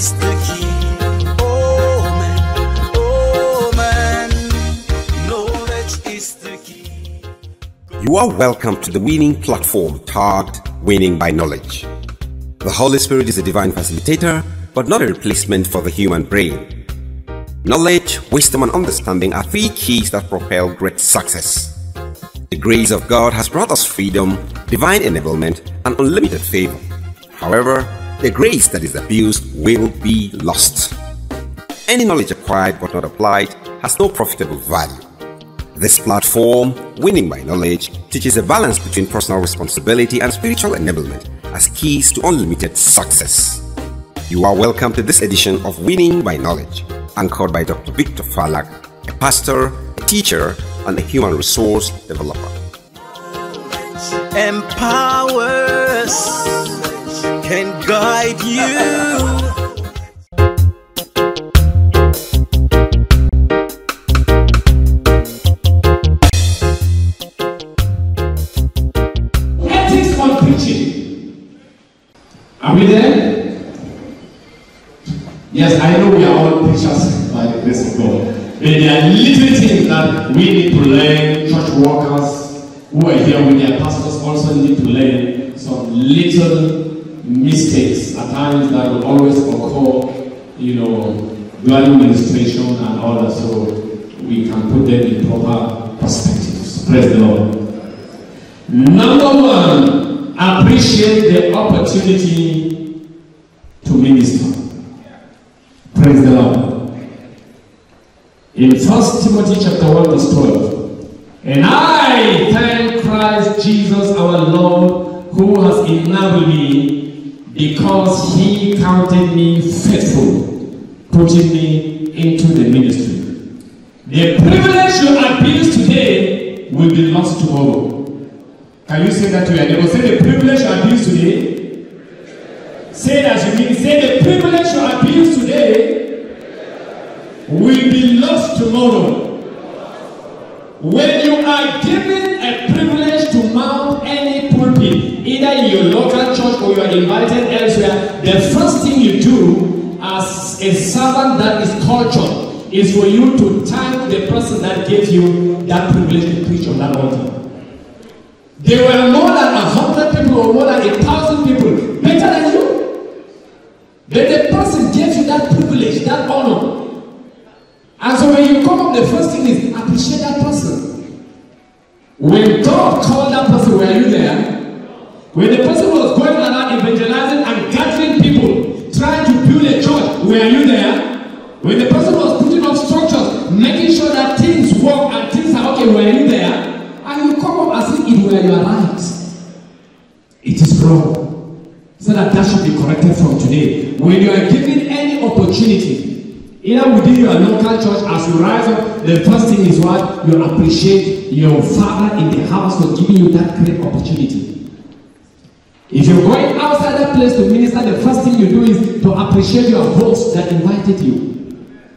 is the key. Oh man, knowledge is the key. You are welcome to the winning platform tagged Winning by Knowledge. The Holy Spirit is a divine facilitator, but not a replacement for the human brain. Knowledge, wisdom, and understanding are three keys that propel great success. The grace of God has brought us freedom, divine enablement, and unlimited favor. However, the grace that is abused will be lost. Any knowledge acquired but not applied has no profitable value. This platform, Winning by Knowledge, teaches a balance between personal responsibility and spiritual enablement as keys to unlimited success. You are welcome to this edition of Winning by Knowledge, anchored by Dr. Victor Falak, a pastor, a teacher, and a human resource developer. Empowers, can guide you. Ethics on preaching. Are we there? Yes, I know we are all preachers by the grace of God. But there are little things that we need to learn. Church workers who are here with their pastors also need to learn some little mistakes at times that will always occur, during ministration and all that, so we can put them in proper perspectives. Praise the Lord. Number one, appreciate the opportunity to minister. Praise the Lord. In 1 Timothy chapter 1 verse 12, and I thank Christ Jesus our Lord, who has enabled me, because he counted me faithful, putting me into the ministry. The privilege you abuse today will be lost tomorrow. Can you say that to your neighbor? Say, the privilege you abuse today. Say it as you mean. Say, the privilege you abuse today will be lost tomorrow. When you are given a privilege to mount any pulpit, either in your local church or you are invited elsewhere, the first thing you do as a servant that is cultured is for you to thank the person that gave you that privilege to preach on that altar. There were more than 100 people or more than 1,000 people better than you. But the person gave you that privilege, that honor. And so when you come up, the first thing is appreciate that person. When God called that person, were you there? When the person was going around evangelizing and gathering people, trying to build a church, were you there? When the person was putting up structures, making sure that things work and things are okay, were you there? And you come up as if it were your right. It is wrong. So that should be corrected from today. When you are given any opportunity, either within your local church, as you rise up, the first thing is what? You appreciate your father in the house for giving you that great opportunity. If you're going outside that place to minister, the first thing you do is to appreciate your host that invited you.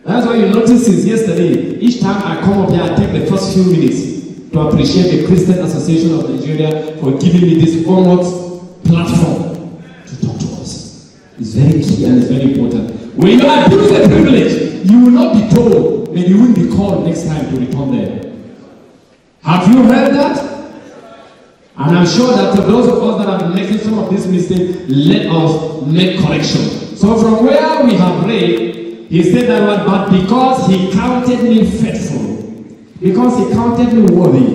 That's why you notice since yesterday, each time I come up here, I take the first few minutes to appreciate the Christian Association of Nigeria for giving me this almost platform to talk to us. It's very key and it's very important. When you abuse the privilege, you will not be told, and you will be called next time to return there. Have you heard that? And I'm sure that for those of us that have been making some of these mistakes, let us make correction. So from where we have read, he said that one, but because he counted me faithful, because he counted me worthy,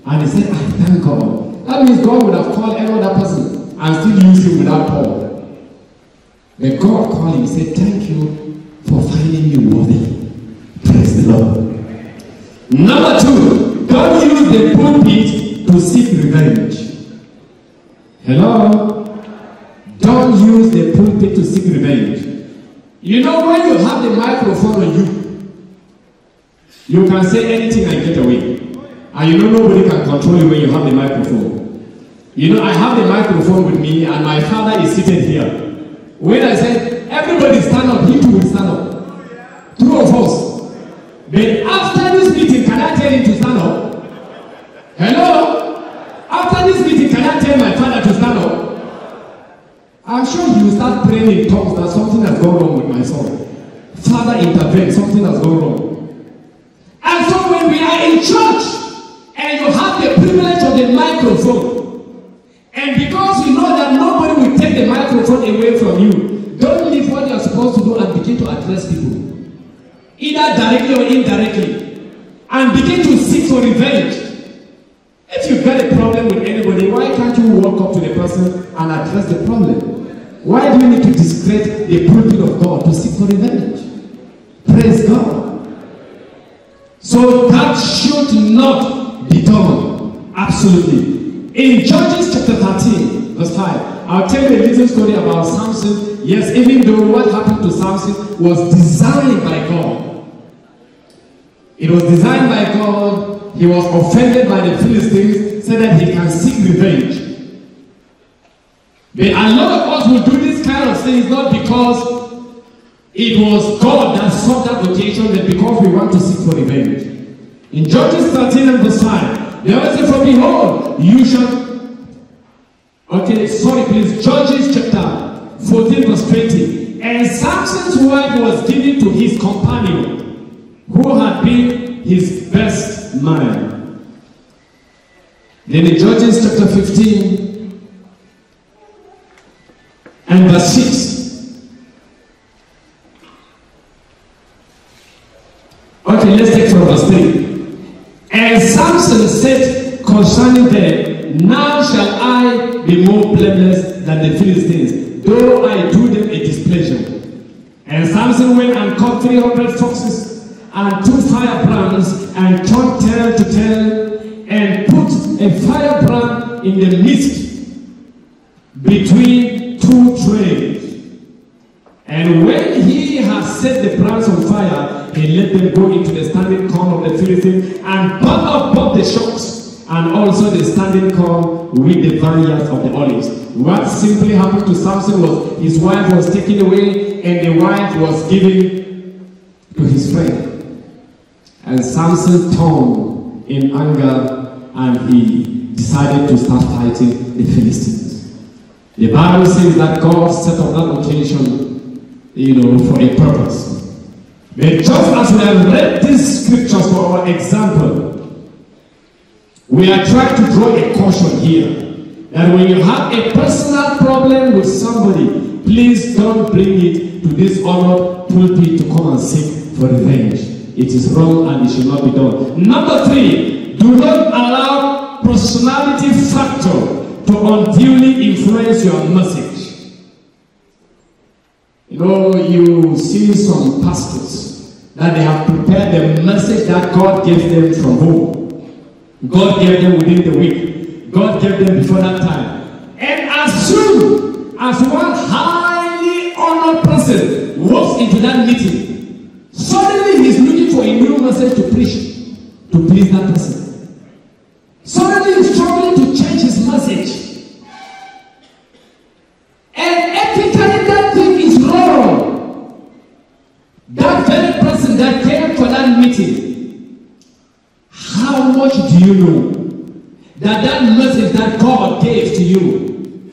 and he said, I thank God. That means God would have called any other person and still use him without Paul. But God called him and said, thank you for finding me worthy. Praise the Lord. Number two, don't use the pulpit to seek revenge. Hello? Don't use the pulpit to seek revenge. You know, when you have the microphone on you can say anything and get away. And you know nobody can control you when you have the microphone. You know, I have the microphone with me and my father is seated here. When I said, everybody stand up, he too will stand up. Two of us. But after this meeting, can I tell him to stand up? Hello? After this meeting, can I tell my father to stand up? I'm sure he will start praying in tongues that something has gone wrong with my son. Father, intervene, something has gone wrong. And so when we are in church and you have the privilege of the microphone, and because you know that nobody will take the microphone away from you, don't leave what you are supposed to do and begin to address people, either directly or indirectly, and begin to seek for revenge. If you've got a problem with anybody, why can't you walk up to the person and address the problem? Why do you need to discredit the pulpit of God to seek for revenge? Praise God. So that should not be done. Absolutely. In Judges chapter 13, verse 5, I'll tell you a little story about Samson. Yes, even though what happened to Samson was designed by God. It was designed by God. He was offended by the Philistines so that he can seek revenge. But a lot of us will do this kind of things not because it was God that sought that occasion, but because we want to seek for revenge. In Judges 13 and verse 5, the Bible says, "For behold, you shall..." Okay, sorry please. Judges chapter 14 verse 20. "And Samson's wife was given to his companion, who had been his best man." Then in Judges chapter 15 and verse 6. Okay, let's take from verse 3. "And Samson said concerning them, Now shall I be more blameless than the Philistines, though I do them a displeasure. And Samson went and caught 300 foxes, and took firebrands, and turned tail to tail, and put a firebrand in the midst between two trays. And when he had set the brands on fire, he let them go into the standing corn of the Philistines, and burnt up both the shocks, and also the standing corn with the vineyards of the olives." What simply happened to Samson was his wife was taken away, and the wife was given to his friend. And Samson turned in anger, and he decided to start fighting the Philistines. The Bible says that God set up that occasion, for a purpose. But just as we have read these scriptures for our example, we are trying to draw a caution here that when you have a personal problem with somebody, please don't bring it to this honored pulpit to come and seek for revenge. It is wrong and it should not be done. Number 3, do not allow personality factor to unduly influence your message. You see some pastors that they have prepared the message that God gave them from home. God gave them within the week. God gave them before that time. And as soon as one highly honored person walks into that meeting, suddenly he's looking for a new message to preach to please that person. Suddenly he's struggling to change his message. And ethically that thing is wrong. That very person that came for that meeting, how much do you know that message that God gave to you,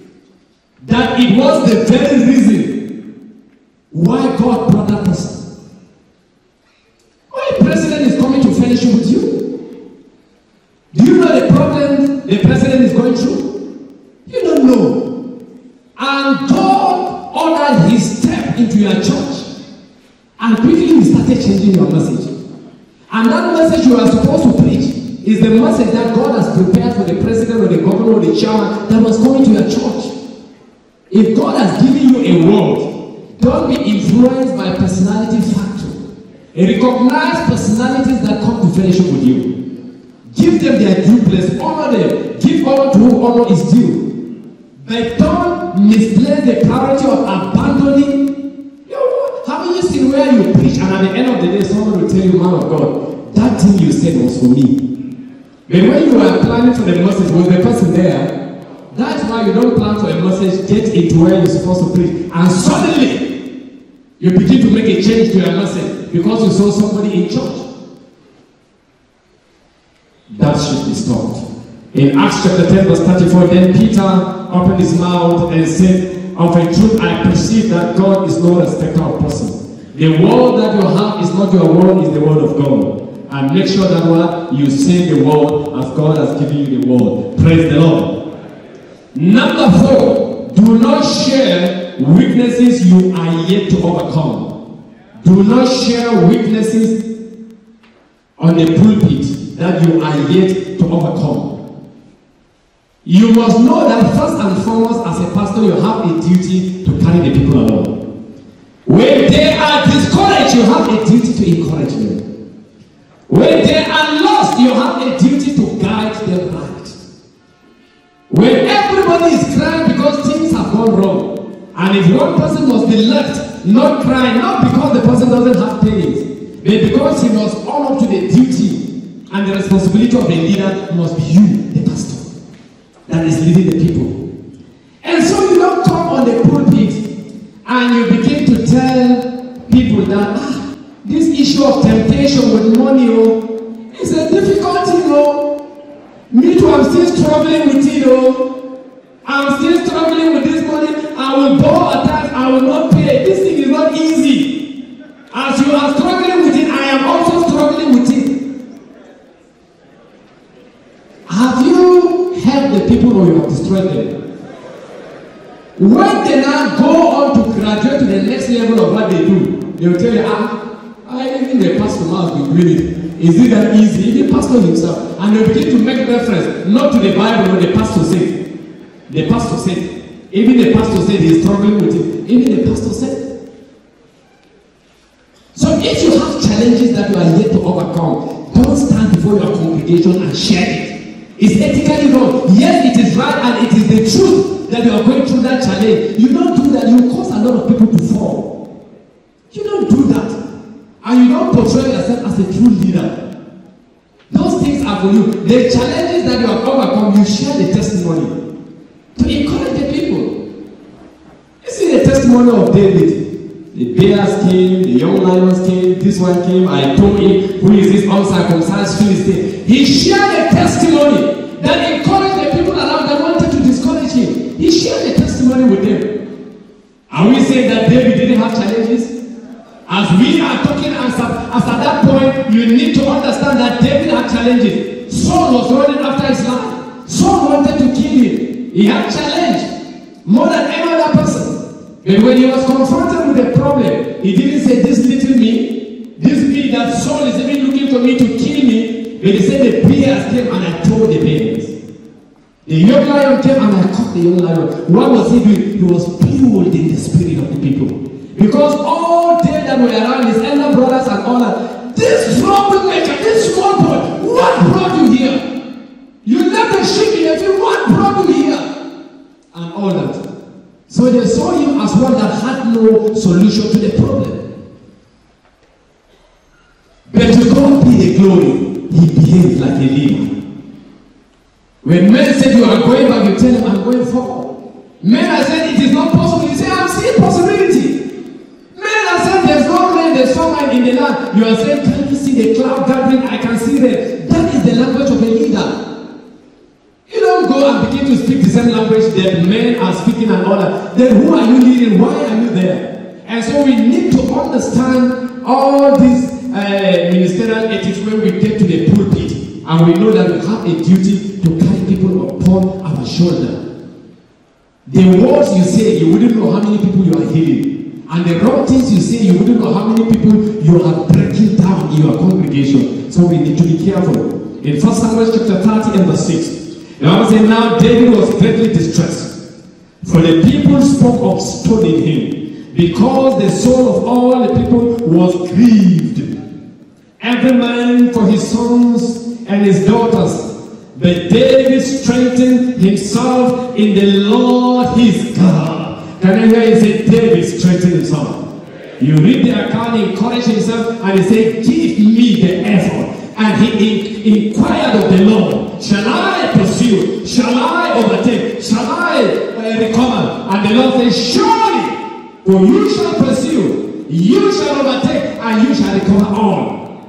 that it was the very reason why God brought that person? Why the president is coming to fellowship with you? Do you know the problem the president is going through? You don't know. And God ordered his step into your church, and quickly he started changing your message. And that message you are supposed to preach is the message that God has prepared for the president or the governor or the chairman that was coming to your church. If God has given you a word, don't be influenced by personality factor. Recognize personalities that come to fellowship with you. Give them their due place. Honor them. Give honor to whom honor is due. But don't misplace the priority of abandoning. Haven't you seen where you preach and at the end of the day someone will tell you, man of God, that thing you said was for me. But when you are planning for the message, was the person there? That's why you don't plan for a message, get into where you're supposed to preach, and suddenly you begin to make a change to your message because you saw somebody in church. That should be stopped. In Acts chapter 10 verse 34, then Peter opened his mouth and said of a truth, I perceive that God is no respecter of persons. The word that you have is not your word, is the word of God. And make sure that what you say the word as God has given you the word. Praise the Lord. Number 4, do not share weaknesses you are yet to overcome. Do not share weaknesses on the pulpit that you are yet to overcome. You must know that first and foremost, as a pastor, you have a duty to carry the people along. When they are discouraged, you have a duty to encourage them. When they are lost, you have a duty to guide them right. When everybody is crying because things have gone wrong, and if one person must be left not crying, not because the person doesn't have pains, but because he must own up to the duty and the responsibility of a leader, must be you, the pastor, that is leading the people. And so you don't come on the pulpit and you begin to tell people that this issue of temptation with money is a difficult thing. Me too, I'm still struggling with it. I'm still struggling with this money. I will borrow at times, I will not pay. This thing is not easy. As you are struggling with it, I am also struggling with it. Have you helped the people or you have destroyed them? When they now go on to graduate to the next level of what they do, they will tell you, even the pastor must be doing it. Is it that easy? Even the pastor himself. And they begin to make reference, not to the Bible, but the pastor said. The pastor said. Even the pastor said he is struggling with it. Even the pastor said. So if you have challenges that you are yet to overcome, don't stand before your congregation and share it. It's ethically wrong. Yes, it is right and it is the truth that you are going through that challenge. You don't do that, you cause a lot of people to fall. You don't do that. And you don't portray yourself as a true leader. Those things are for you. The challenges that you have overcome, you share the testimony to encourage the people. You see the testimony of David. The bears came, the young lions came, this one came. I told him, who is this uncircumcised Philistine? He shared a testimony that encouraged the people around that wanted to discourage him. He shared a testimony with them. Are we saying that David didn't have challenges? As we are talking, as at that point, you need to understand that David had challenges. Saul was running after his life. Saul wanted to kill him. He had challenge more than any other person. But when he was confronted with a problem, he didn't say, this little me, this me that Saul is even looking for me to kill me. But he said, the bears came and I tore the bears. The young lion came and I caught the young lion. What was he doing? He was fueled in the spirit of the people. Because all day that were around, his elder brothers and all that, this troublemaker, this small boy, what brought you here? You left the sheep in the field, what brought you here? And all that. So they saw him as one that had no solution to the problem. But to God be the glory, he behaved like a leader. When men said you are going back, you tell him I'm going forward. Men are saying it is not possible, you say I'm seeing possibility. There's no rain, there's no rain in the land. You are saying, can you see the cloud gathering? I can see that. That is the language of a leader. You don't go and begin to speak the same language that men are speaking and all that. Then who are you leading? Why are you there? And so we need to understand all these ministerial ethics when we get to the pulpit. And we know that we have a duty to carry people upon our shoulder. The words you say, you wouldn't know how many people you are healing. And the wrong things you say, you wouldn't know how many people you are breaking down in your congregation. So we need to be careful. In 1 Samuel chapter 30 and verse 6, the Bible says, now David was greatly distressed, for the people spoke of stoning him, because the soul of all the people was grieved, every man for his sons and his daughters. But David strengthened himself in the Lord his God. Can you hear he said David strengthened himself? You read the account, he encouraged himself, and he said, give me the effort. And he inquired of the Lord, shall I pursue? Shall I overtake? Shall I recover? And the Lord said, surely, for you shall pursue, you shall overtake, and you shall recover all.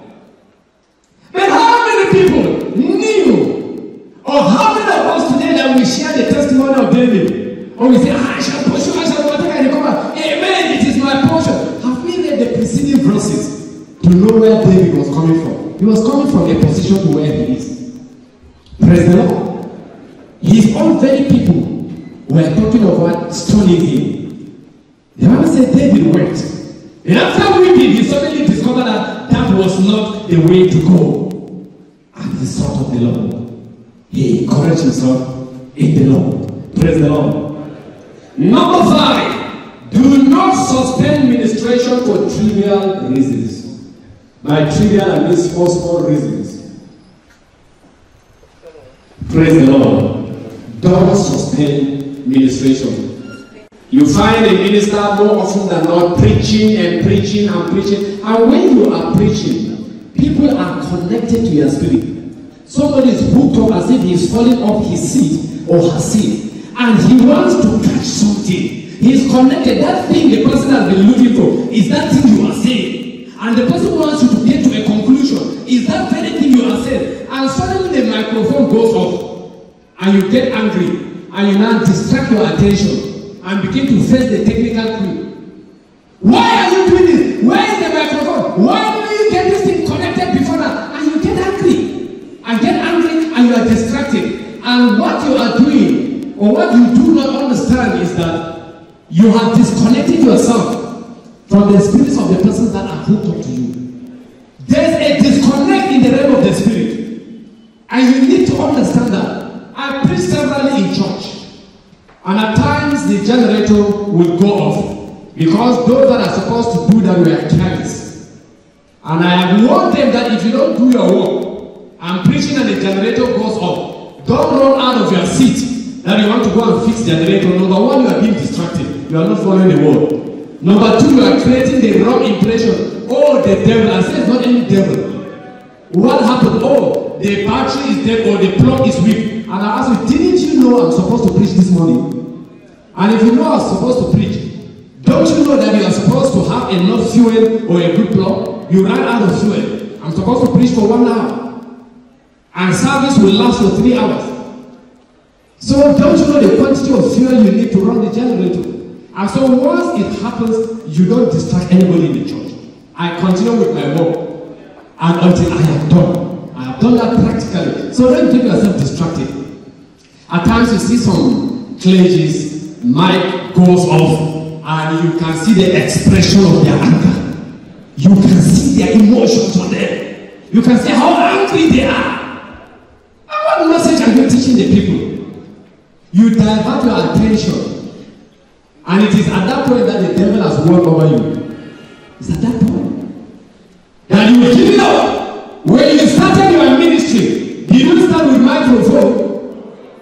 But how many people knew, or how many of us today that we share the testimony of David? Or we say, I shall pursue, I shall He was coming from a position to where he is. Praise the Lord. His own very people were talking of what? Stoning him. The Bible said David went. And after weeping, he suddenly discovered that that was not the way to go. And he sought of the Lord. He encouraged himself in the Lord. Praise the Lord. Number 5. Do not suspend ministration for trivial reasons. By trivial, I mean small reasons. Praise the Lord. Don't suspend ministration. You find a minister more often than not preaching and preaching and preaching. And when you are preaching, people are connected to your spirit. Somebody is hooked up as if he is falling off his seat or her seat. And he wants to catch something. He is connected. That thing the person has been looking for is that thing you are saying. And the person wants you to get to a conclusion. Is that very thing you are saying. And suddenly the microphone goes off. And you get angry. And you now distract your attention. And begin to face the technical crew. Why are you doing this? Where is the microphone? Why don't you get this thing connected before that? And you get angry. And you are distracted. And what you are doing, or what you do not understand, is that you have disconnected yourself from the spirits of the persons that are hooked up to you. There's a disconnect in the realm of the spirit. And you need to understand that. I preached severally in church. And at times the generator will go off because those that are supposed to do that were careless. And I have warned them that if you don't do your work, I'm preaching and the generator goes off, don't run out of your seat that you want to go and fix the generator. Number 1, you are being distracted. You are not following the word. Number 2, you are creating the wrong impression. Oh, the devil. I said it's not any devil. What happened? Oh, the battery is dead or the plug is weak. And I asked you, didn't you know I'm supposed to preach this morning? And if you know I'm supposed to preach, don't you know that you are supposed to have enough fuel or a good plug? You ran out of fuel. I'm supposed to preach for 1 hour. And service will last for 3 hours. So don't you know the quantity of fuel you need to run the generator? And so once it happens, you don't distract anybody in the church. I continue with my work. And until I am done. I have done that practically. So don't get yourself distracted. At times you see some clergies, mic goes off, and you can see the expression of their anger. You can see their emotions on them. You can see how angry they are. And what message are you teaching the people? You divert your attention. And it is at that point that the devil has won over you. It's at that point that you will give it up. When you started your ministry, did you start with microphone?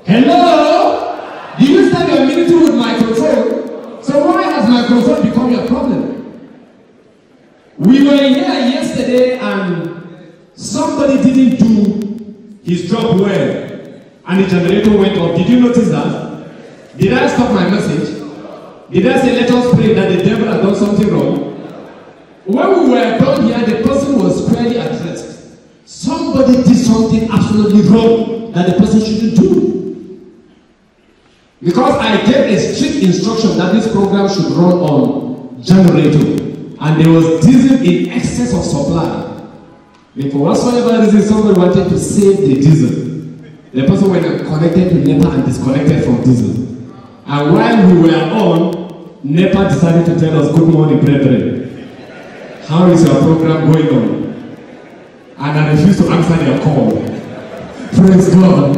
Hello? Did you start your ministry with microphone? So why has microphone become your problem? We were here yesterday and somebody didn't do his job well. And the generator went off. Did you notice that? Did I stop my message? Did I say let us pray that the devil had done something wrong? When we were done here, the person was squarely addressed. Somebody did something absolutely wrong that the person shouldn't do. Because I gave a strict instruction that this program should run on generator. And there was diesel in excess of supply. But for whatsoever reason, somebody wanted to save the diesel. The person went connected to NEPA and disconnected from diesel. And while we were on, NEPA decided to tell us, good morning, brethren. How is your program going on? And I refused to answer their call. Praise God.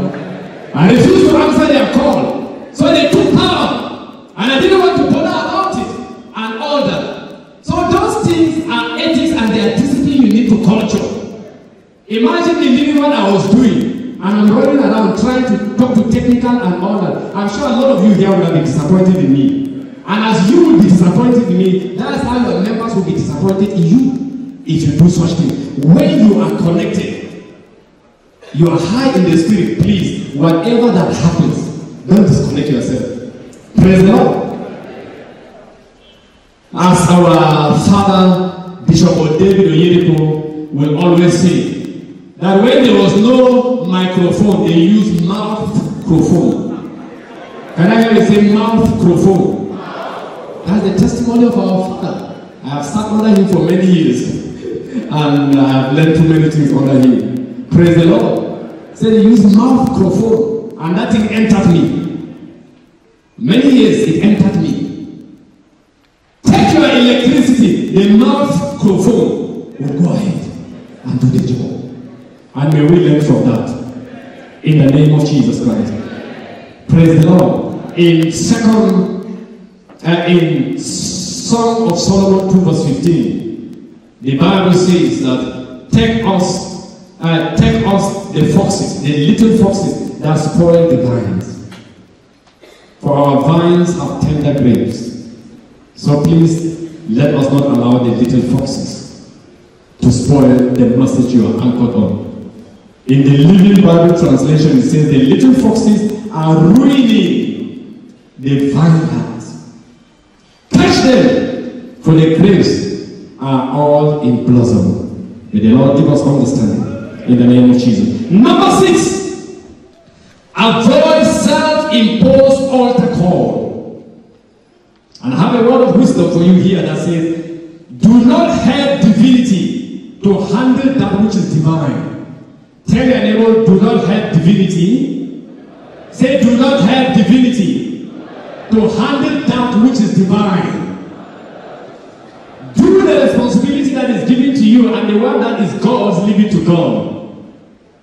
I refused to answer their call. So they took power. And I didn't want to bother about it. And all that. So those things are ethics and they are discipline you need to culture. Imagine the living what I was doing. And I'm running around trying to talk to technical and all that. I'm sure a lot of you here will have been disappointed in me. And as you will be disappointed in me, that's how your members will be disappointed in you if you do such things. When you are connected, you are high in the spirit, please, whatever that happens, don't disconnect yourself. Praise the Lord. As our father, Bishop David Oyedepo, will always say, that when there was no microphone, they used mouth-crophone. Can I hear you say mouth-crophone? That's the testimony of our father. I have sat under him for many years. And I have learned too many things under him. Praise the Lord. Said he used microphone, and that thing entered me. Many years it entered me. Take your electricity, the microphone will go ahead and do the job. And may we learn from that. In the name of Jesus Christ. Praise the Lord. In Song of Solomon 2 verse 15, the Bible says that take us the foxes, the little foxes that spoil the vines. For our vines have tender grapes. So please let us not allow the little foxes to spoil the message you are anchored on. In the Living Bible translation, it says the little foxes are ruining the vineyards. Catch them, for the grapes are all in blossom. May the Lord give us understanding in the name of Jesus. Number 6, avoid self-imposed altar call. And I have a word of wisdom for you here that says, do not help divinity to handle that which is divine. Tell your neighbor, do not help divinity. Say, do not help divinity to handle that which is divine. Do the responsibility that is given to you, and the one that is God's, leave it to God.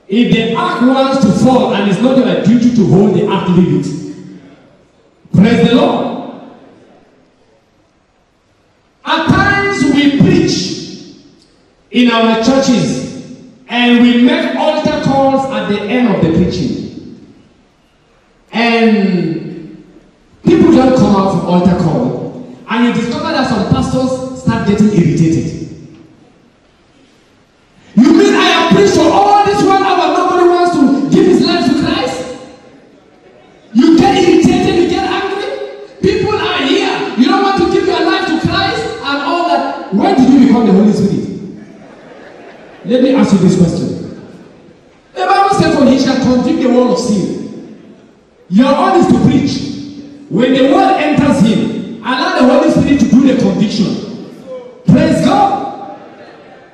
If the ark wants to fall and it's not your duty to hold the ark, leave it. Praise the Lord. At times we preach in our churches and we make altar calls at the end of the preaching. And people don't come out from altar call. And you discover that some pastors start getting irritated. You mean I have preached for all this 1 hour, nobody wants to give his life to Christ? You get irritated, you get angry. People are here. You don't want to give your life to Christ and all that. When did you become the Holy Spirit? Let me ask you this question. The Bible says, for he shall convict the world of sin. Your own is to preach. When the word enters him, allow the Holy Spirit to do the conviction. Praise God.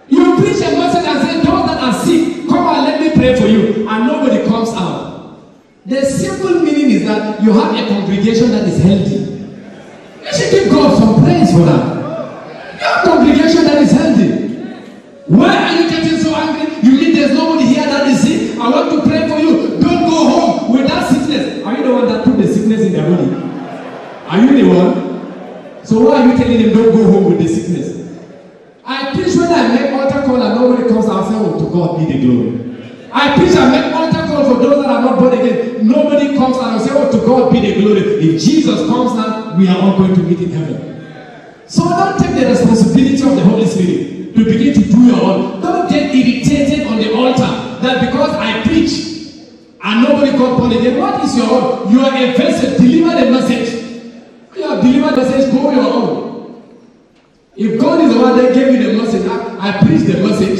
You preach a message and say, those that are sick, come and let me pray for you. And nobody comes out. The simple meaning is that you have a congregation that is healthy. You should give God some praise for that. You have a congregation that is healthy. Why are you getting so angry? You mean there's nobody here that is sick? I want to pray for you. Don't go home with that sickness. Are you the one that put the sickness in their body? Are you the one? So why are you telling them don't go home with the sickness? I preach when I make altar call and nobody comes out and says, oh, to God be the glory. I preach and make altar call for those that are not born again. Nobody comes out and says, oh, to God be the glory. If Jesus comes now, we are all going to meet in heaven. So don't take the responsibility of the Holy Spirit to begin to do your own. Don't get irritated on the altar that because I preach and nobody got born again. What is your own? You are a vessel. Deliver the message. You have delivered the message. Go your own. If God is the one that gave you the message, I preach the message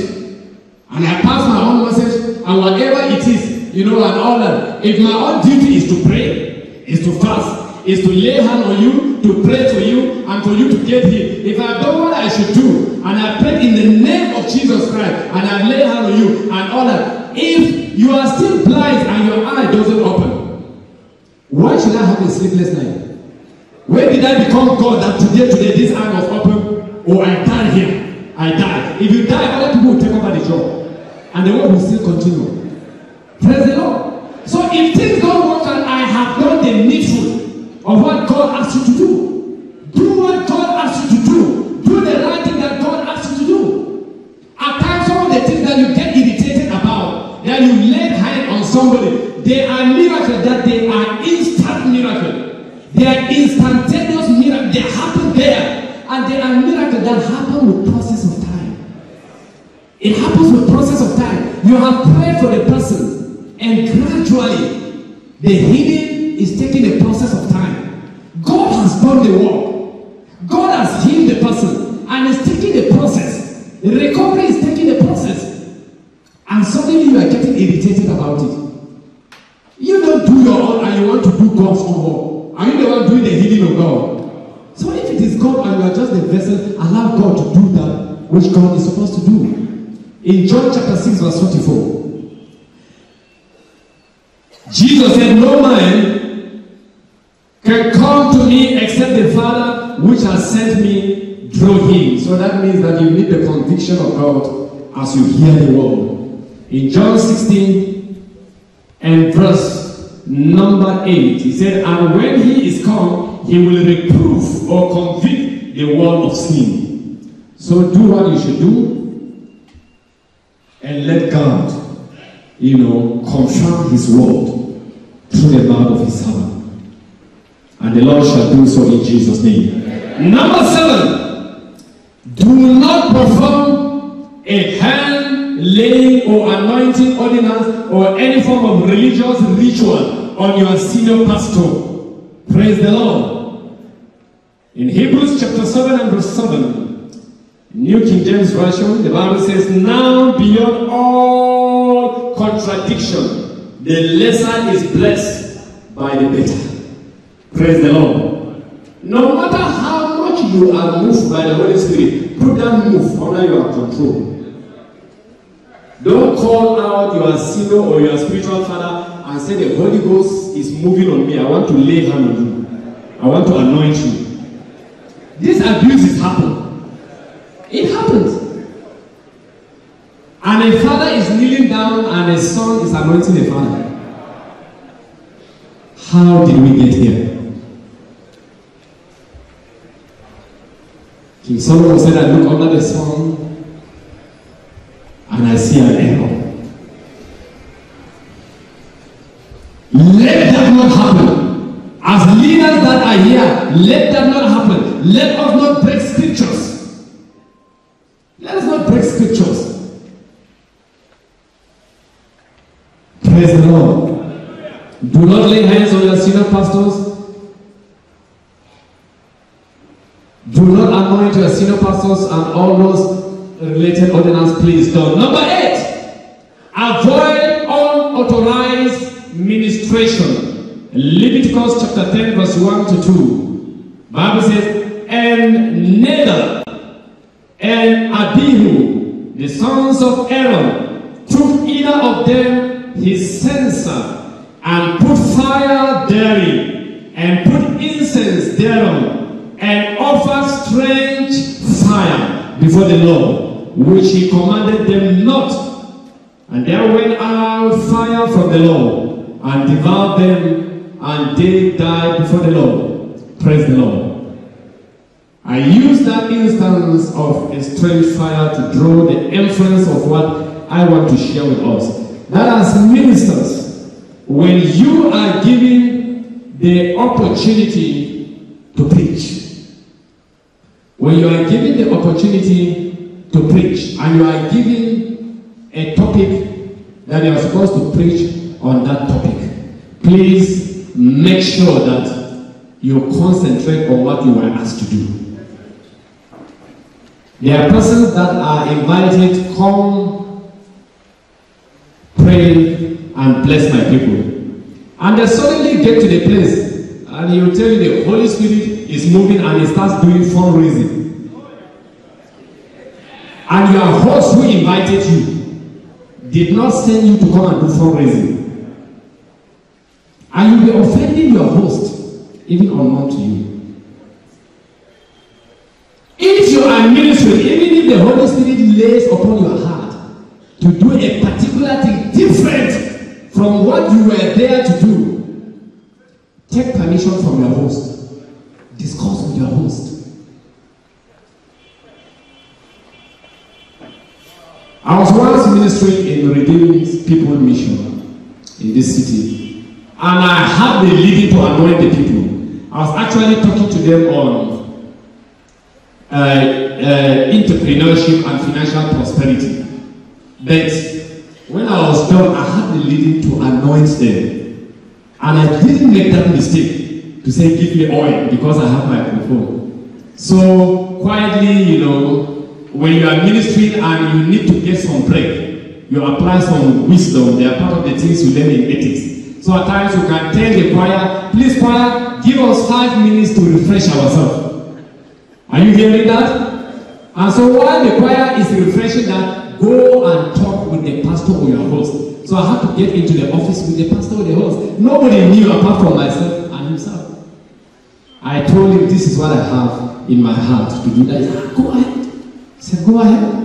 and I pass my own message and whatever it is, and all that. If my own duty is to pray, is to fast, is to lay hand on you, to pray for you, and for you to get healed. If I've done what I should do, and I prayed in the name of Jesus Christ, and I lay hand on you, and all that, if you are still blind and your eye doesn't open, why should I have a sleepless night? When did I become God that today this eye was open? Oh, I died here. I died. If you die, other people will take over the job, and the work will still continue. Praise the Lord. So if things don't work and I have done the needful of what God asks you to do, do what God asks you to do. Do the right thing that God asks you to do. At times, some of the things that you get irritated about, that you lay hand on somebody, they are miracles, that they are instant miracles. They are instantaneous miracles. They happen there. And they are miracles that happen with process of time. It happens with process of time. You have prayed for the person, and gradually, the healing is taking a process of time. God has done the work. God has healed the person, and it's taking a process. The recovery is taking a process. And suddenly you are getting irritated about it. You don't do your own and you want to do God's own work. Are you the one doing the healing of God? So if it is God and you are just the vessel, allow God to do that which God is supposed to do. In John chapter 6, verse 44. Jesus said, no man can come to me except the Father which has sent me draw him. So that means that you need the conviction of God as you hear the word. In John 16 and verse number 8, he said, and when he is come, he will reprove or convict the world of sin. So do what you should do and let God, confirm his word through the mouth of his servant. And the Lord shall do so in Jesus' name. Number 7, do not perform a hand laying or anointing ordinance or any form of religious ritual on your senior pastor. Praise the Lord. In Hebrews chapter 7 and verse 7, New King James Version, the Bible says, now beyond all contradiction, the lesser is blessed by the better. Praise the Lord. No matter how much you are moved by the Holy Spirit, put that move under your control. Don't call out your senior or your spiritual father and say the Holy Ghost is moving on me. I want to lay hand on you. I want to anoint you. This abuse is happening. It happens. And a father is kneeling down and a son is anointing a father. How did we get here? King Solomon said, I look under the sun and I see an error. Let that not happen. As leaders that are here, let that not happen. Let us not break scriptures. Let us not break scriptures. Praise the Lord. Do not lay hands on your senior pastors. Do not anoint your senior pastors and all those related ordinances, please don't. Number 8, avoid unauthorized ministration. Leviticus chapter 10 verse 1 to 2. Bible says, and Nadab and Abihu, the sons of Aaron, took either of them his censer and put fire therein and put incense thereon and offered strange fire before the Lord, which he commanded them not. And there went out fire from the Lord and devoured them, and they died before the Lord. Praise the Lord. I use that instance of a strange fire to draw the inference of what I want to share with us. That as ministers, when you are given the opportunity to preach, when you are given the opportunity to preach, and you are given a topic that you are supposed to preach on that topic, please make sure that you concentrate on what you were asked to do. There are persons that are invited, come, pray, and bless my people. And they suddenly get to the place, and he will tell you the Holy Spirit is moving and he starts doing fundraising. And your host who invited you did not send you to come and do fundraising. And you'll be offending your host, even unknown to you. If you are ministering, even if the Holy Spirit lays upon your heart to do a particular thing different from what you were there to do, take permission from your host. Discuss with your host. I was once ministering in Redeemed People Mission in this city, and I had the leading to anoint the people. I was actually talking to them on entrepreneurship and financial prosperity. But when I was done, I had the leading to anoint them. And I didn't make that mistake to say, give me oil, because I have my microphone. So quietly, when you are ministering and you need to get some break, you apply some wisdom. They are part of the things you learn in ethics. So at times you can tell the choir, please choir, give us 5 minutes to refresh ourselves. Are you hearing that? And so while the choir is refreshing that, go go and talk with the pastor or your host. So I had to get into the office with the pastor or the host. Nobody knew apart from myself and himself. I told him, this is what I have in my heart to do that. He said, go ahead. I said, go ahead.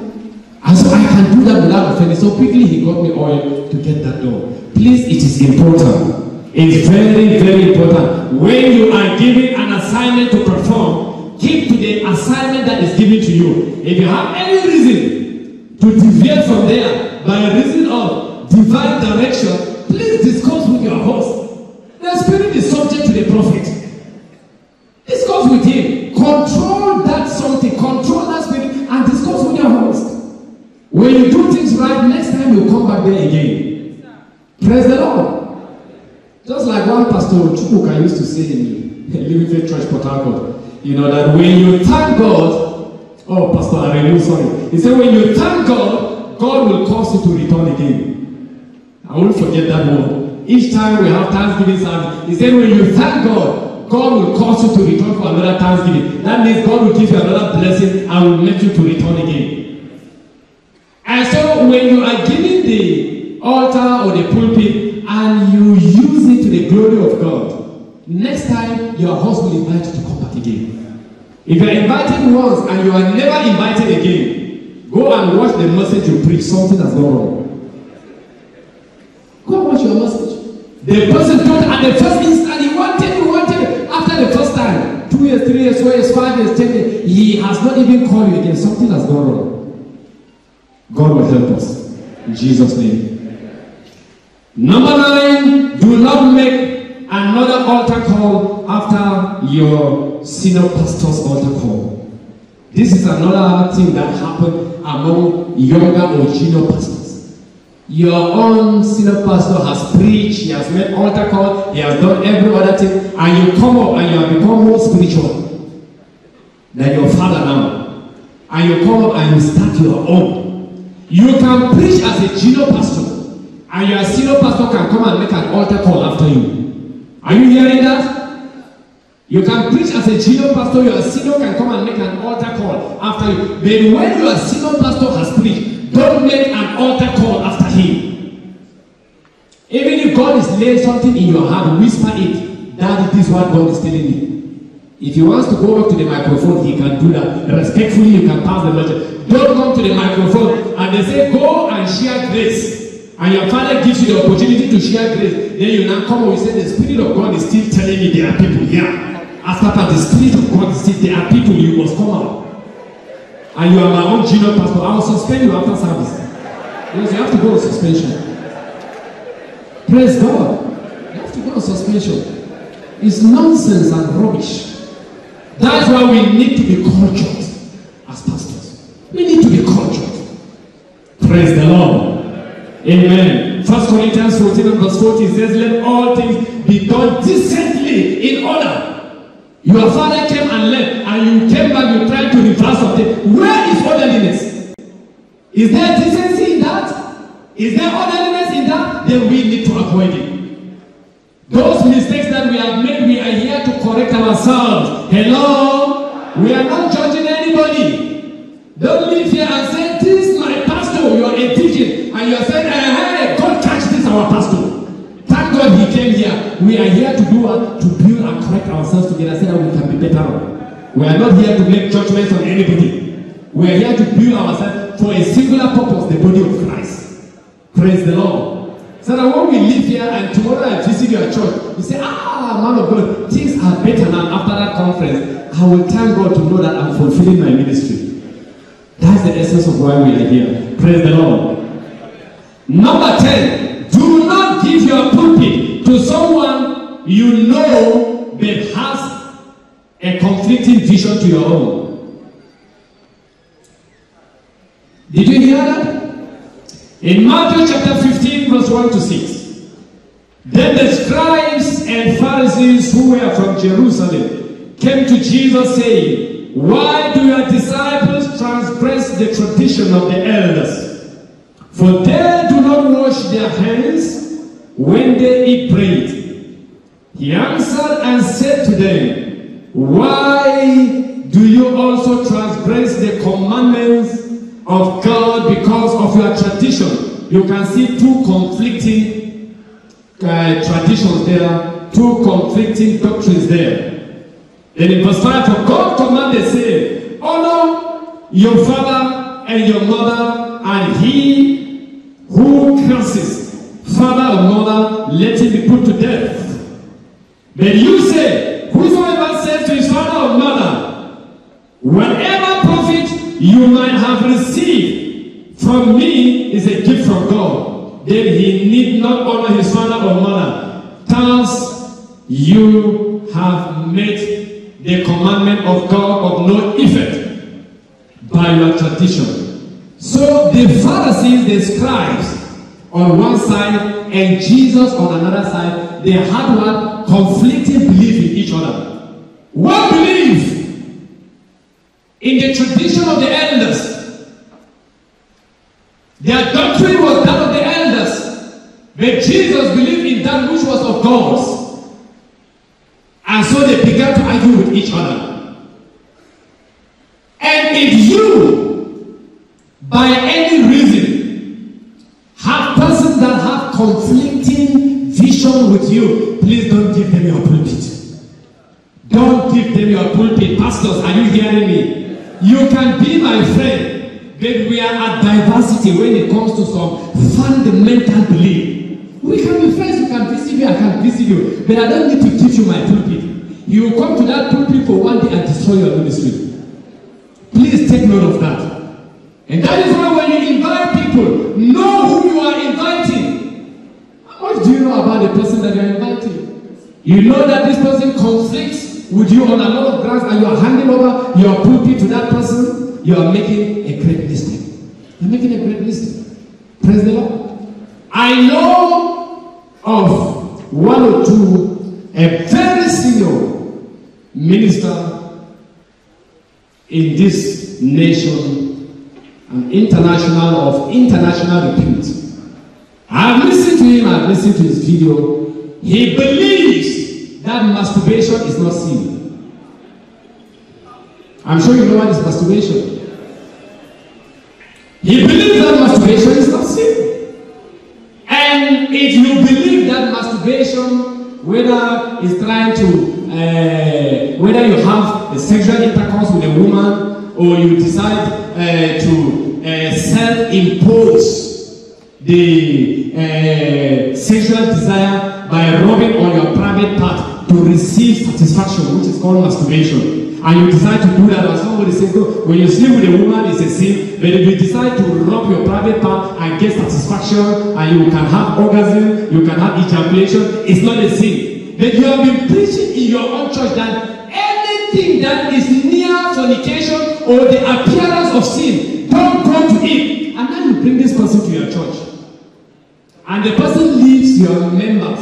And so I can do that without offending. So quickly he got me oil to get that done. Please, it is important. It's very, very important. When you are given an assignment to perform, keep to the assignment that is given to you. If you have any reason to deviate from there by reason of divine direction, please discuss with your host. The spirit is subject to the prophet. Discuss with him. Control that something. Control that spirit and discuss with your host. When you do things right, next time you come back there again. Praise the Lord. Just like one pastor Chukwuka used to say in Living Faith Church, Port Harcourt, you know, that when you thank God, oh, Pastor Arenu, sorry. He said, when you thank God, God will cause you to return again. I won't forget that word. Each time we have Thanksgiving service, he said, when you thank God, God will cause you to return for another Thanksgiving. That means God will give you another blessing and will make you to return again. And so when you are giving the altar or the pulpit and you use it to the glory of God, next time your host will invite you to come back again. If you are invited once and you are never invited again, go and watch the message you preach. Something has gone wrong. Go and watch your message. The person thought at the first instant he wanted. After the first time, 2 years, 3 years, 4 years, 5 years, 10 years, he has not even called you again. Something has gone wrong. God will help us. In Jesus' name. Number 9, do not make another altar call after your senior pastor's altar call. This is another thing that happened among younger or junior pastors. Your own senior pastor has preached, he has made altar call, he has done every other thing, and you come up and you have become more spiritual than your father now. And you come up and you start your own. You can preach as a junior pastor, and your senior pastor can come and make an altar call after you. Are you hearing that? You can preach as a junior pastor, your senior can come and make an altar call after you. But when your senior pastor has preached, don't make an altar call after him. Even if God is laying something in your heart, whisper it. That is what God is telling you. If he wants to go up to the microphone, he can do that. Respectfully, you can pass the message. Don't come to the microphone and they say, go and share grace. And your father gives you the opportunity to share grace. Then you now come and you say, the Spirit of God is still telling me there are people here. As Papa, the Spirit of God is still, there are people, you must come out. And you are my own junior pastor. I will suspend you after service. Because you have to go on suspension. Praise God. You have to go on suspension. It's nonsense and rubbish. That's why we need to be cultured as pastors. We need to be cultured. Praise the Lord. Amen. 1 Corinthians 14 verse 40 says, let all things be done decently in order. Your father came and left, and you came back, you tried to reverse something. Where is orderliness? Is there decency in that? Is there orderliness in that? Then we need to avoid it. Those mistakes that we have made, we are here to correct ourselves. Hello? We are not judging anybody. Don't live here and say, this is my pastor, you are a teaching, and you are saying, hey, God catch this, our pastor. Thank God he came here. We are here to do what? To build and correct ourselves together so that we can be better. We are not here to make judgments on anybody. We are here to build ourselves for a singular purpose, the body of Christ. Praise the Lord. So that when we live here and tomorrow I visit your church, you say, man of God, things are better now after that conference. I will thank God to know that I'm fulfilling my ministry. That's the essence of why we are here. Praise the Lord. Number 10. Do not give your pulpit to someone you know that has a conflicting vision to your own. Did you hear that? In Matthew chapter 15 verse 1 to 6. Then the scribes and Pharisees who were from Jerusalem came to Jesus saying, why do your disciples transgress the tradition of the elders? For they do not wash their hands when they eat bread. He answered and said to them, why do you also transgress the commandments of God because of your tradition. You can see two conflicting traditions there, two conflicting doctrines there. And in verse 5, for God commanded, saying, honor your father and your mother, and he who curses father or mother, let him be put to death. But you say, whosoever says to his father or mother, whatever profit you might have received from me is a gift from God, then he need not honor his father or mother. Thus you have made the commandment of God of no effect by your tradition. So the Pharisees, the scribes on one side and Jesus on another side, they had what? Conflicting belief in each other. One belief in the tradition of the elders. Their doctrine was that of the elders. But Jesus believed in that which was of God. And so they began to argue with each other. And if you, by any reason, have persons that have conflicting vision with you, please don't give them your pulpit. Don't give them your pulpit. Pastors, are you hearing me? You can be my friend, but we are at diversity when it comes to some fundamental belief. We can be friends, you can visit me, I can visit you, but I don't need to give you my pulpit. You will come to that pulpit for one day and destroy your ministry. Please take note of that. And that is why when you invite people, know who you are inviting. How much do you know about the person that you are inviting? You know that this person conflicts with you on a lot of grounds and you are handing over your pulpit to that person. You are making a great mistake. You're making a great mistake. Praise the Lord. I know of one or two, a very senior minister in this nation, an international of international repute. I've listened to him, I've listened to his video. He believes that masturbation is not sin. I'm sure you know what is masturbation. He believes that masturbation is not sin. And if you believe that masturbation, whether it's trying to whether you have a sexual intercourse with a woman or you decide to self-impose the sexual desire by rubbing on your private part to receive satisfaction, which is called masturbation. And you decide to do that, and somebody says, no, when you sleep with a woman, it's a sin. But if you decide to rub your private part and get satisfaction, and you can have orgasm, you can have ejaculation, it's not a sin. But you have been preaching in your own church that anything that is near fornication or the appearance of sin, don't go to it. And then you bring this person to your church. And the person leaves your members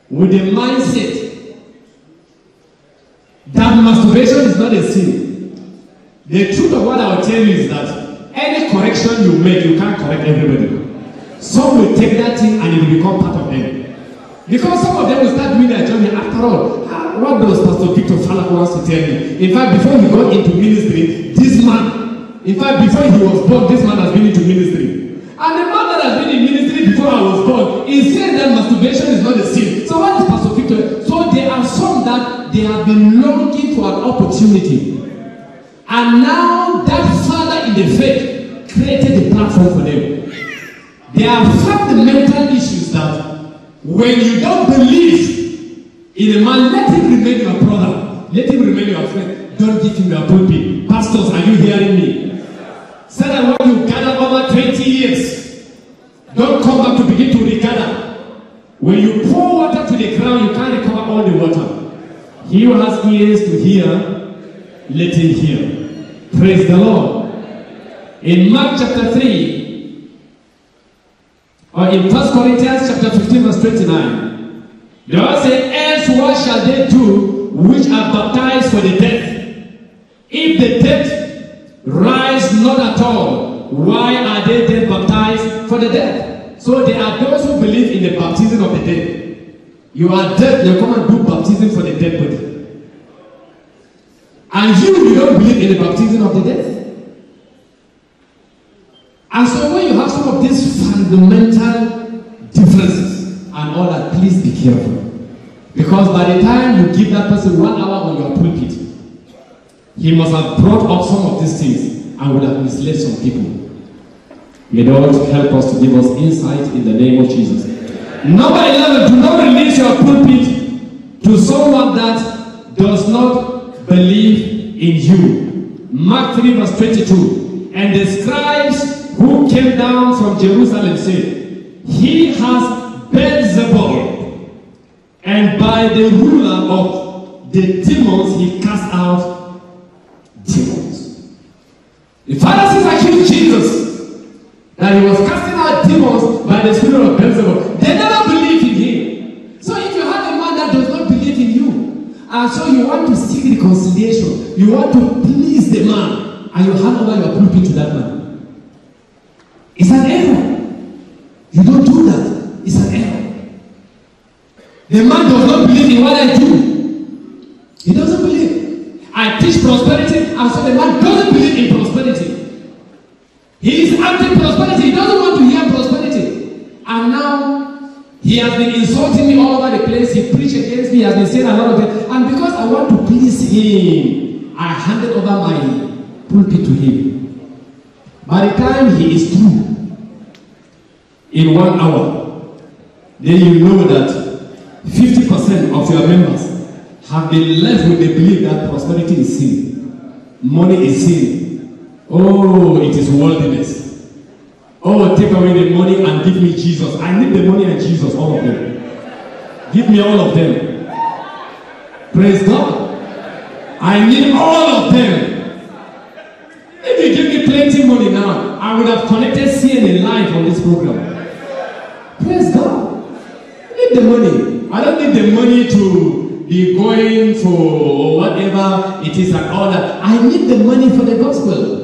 with the mindset that masturbation is not a sin. The truth of what I will tell you is that any correction you make, you can't correct everybody. Some will take that thing and it will become part of them. Because some of them will start doing their journey. After all, what does Pastor Victor Falak wants to tell me? In fact, before he got into ministry, this man, in fact, before he was born, this man has been into ministry. And the man that has been in ministry before I was born, he said that masturbation is not a sin. So what is Pastor Victor? So there are some that they have been longing for an opportunity. And now that father in the faith created a platform for them. There are fundamental issues that when you don't believe in a man, let him remain your brother. Let him remain your friend. Don't give him your pulpit. Pastors, are you hearing me? Say that when you gather over 20 years, don't come back to begin to regather. When you pour water to the ground, you can't recover all the water. He who has ears to hear, let him hear. Praise the Lord. In Mark chapter 3, or in 1 Corinthians chapter 15 verse 29, the Lord said, else what shall they do which are baptized for the dead? If the dead rise not at all, why are they then baptized for the dead? So there are those who believe in the baptism of the dead. You are dead, you come and do baptism for the dead body. And you don't believe in the baptism of the dead. And so when you have some of these fundamental differences and all that, please be careful. Because by the time you give that person 1 hour on your pulpit, he must have brought up some of these things and would have misled some people. May the Lord help us to give us insight in the name of Jesus. Number 11, do not release your pulpit to someone that does not believe in you. Mark 3 verse 22. And the scribes who came down from Jerusalem said, he has Beelzebul, and by the ruler of the demons he cast out demons. The Pharisees accused Jesus that he was casting out demons by the spirit of Beelzebul. They never believed in him. So if you have a man that does not believe in you, and so you want to seek reconciliation, you want to please the man, and you hand over your pulpit to that man, it's an error. You don't do that. It's an error. The man does not believe in what I do. He doesn't believe. I teach prosperity, and so the man doesn't believe in prosperity. He is anti-prosperity. He doesn't want to hear prosperity. And now he has been insulting me all over the place. He preached against me. He has been saying a lot of things. And because I want to please him, I handed over my pulpit to him. By the time he is through, in 1 hour, then you know that 50% of your members have been left with the belief that prosperity is sin, money is sin. Oh, it is worldliness. Oh, take away the money and give me Jesus. I need the money and Jesus, all of them. Give me all of them. Praise God. I need all of them. If you give me plenty money now, I would have connected CNN live on this program. Praise God. I need the money. I don't need the money to be going for whatever it is and all that. I need the money for the gospel.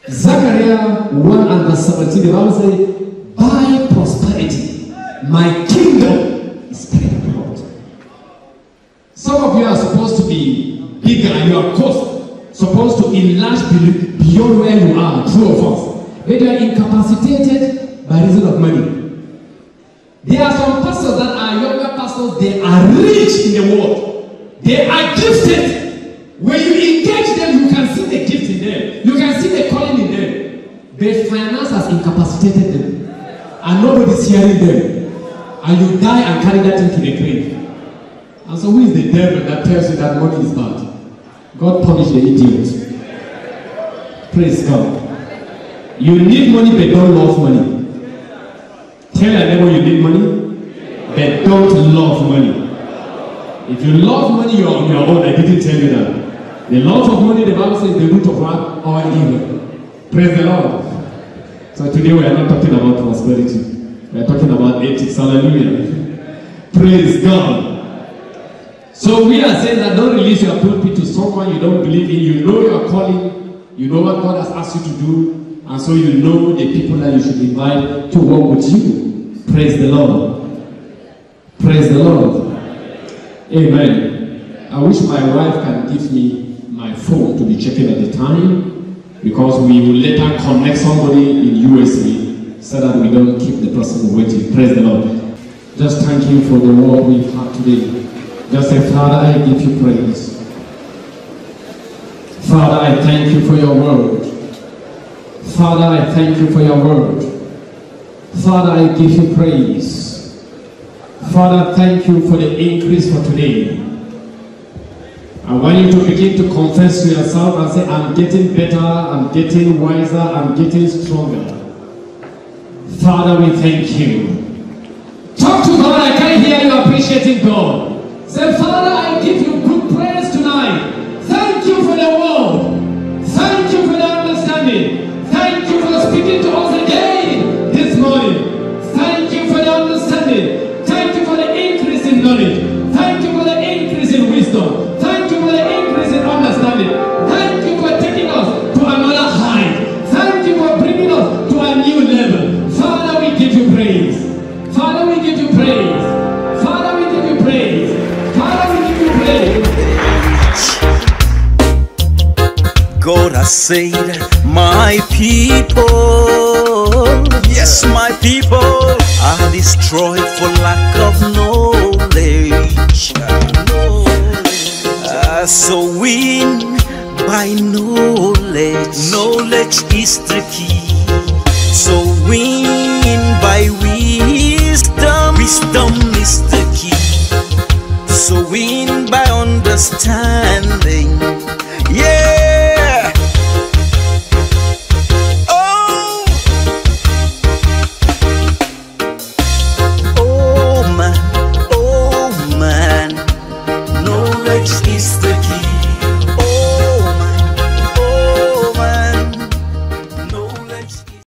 Zechariah 1 and verse 17, the Bible says, by prosperity, my kingdom is spread abroad. Some of you are supposed to be bigger and you are, of course, supposed to enlarge beyond where you are, true or false. But you are incapacitated by reason of money. There are some pastors that are younger pastors, they are rich in the world. They are gifted. When you engage them, you can see the gift in them. You can see the calling in them. But finance has incapacitated them. And nobody is hearing them. And you die and carry that into the grave. And so who is the devil that tells you that money is bad? God punish the idiot. Praise God. You need money but don't love money. Tell your neighbor you need money, but don't love money. If you love money, you're on your own. I didn't tell you that. The love of money, the Bible says, the root of what? All evil. Praise the Lord. So today we are not talking about prosperity. We are talking about ethics. Hallelujah. Praise God. So we are saying that don't release your pulpit to someone you don't believe in. You know your calling. You know what God has asked you to do. And so you know the people that you should invite to work with you. Praise the Lord. Praise the Lord. Amen. I wish my wife can give me my phone to be checking at the time, because we will later connect somebody in USA so that we don't keep the person waiting. Praise the Lord. Just thank you for the word we've had today. Just say, Father, I give you praise. Father, I thank you for your word. Father, I thank you for your word. Father, I give you praise. Father, thank you for the increase for today. I want you to begin to confess to yourself and say, I'm getting better, I'm getting wiser, I'm getting stronger. Father, we thank you. Talk to God. I can't hear you appreciating God. Say, Father, I give you good praise tonight. Thank you for the word. Thank you for the understanding. Thank you for speaking to us again this morning. Thank you for the understanding. Thank you for the increase in knowledge. Thank you for the increase in wisdom. Thank you for the increase in understanding. Thank you for taking us to another height. Thank you for bringing us to a new level. Father, we give you praise. Father, we give you praise. Father, we give you praise. Father, we give you praise. God has said, My people, yes, my people are destroyed for lack of knowledge. So win by knowledge. Knowledge is the key. So win by wisdom. Wisdom is the key. So win by understanding.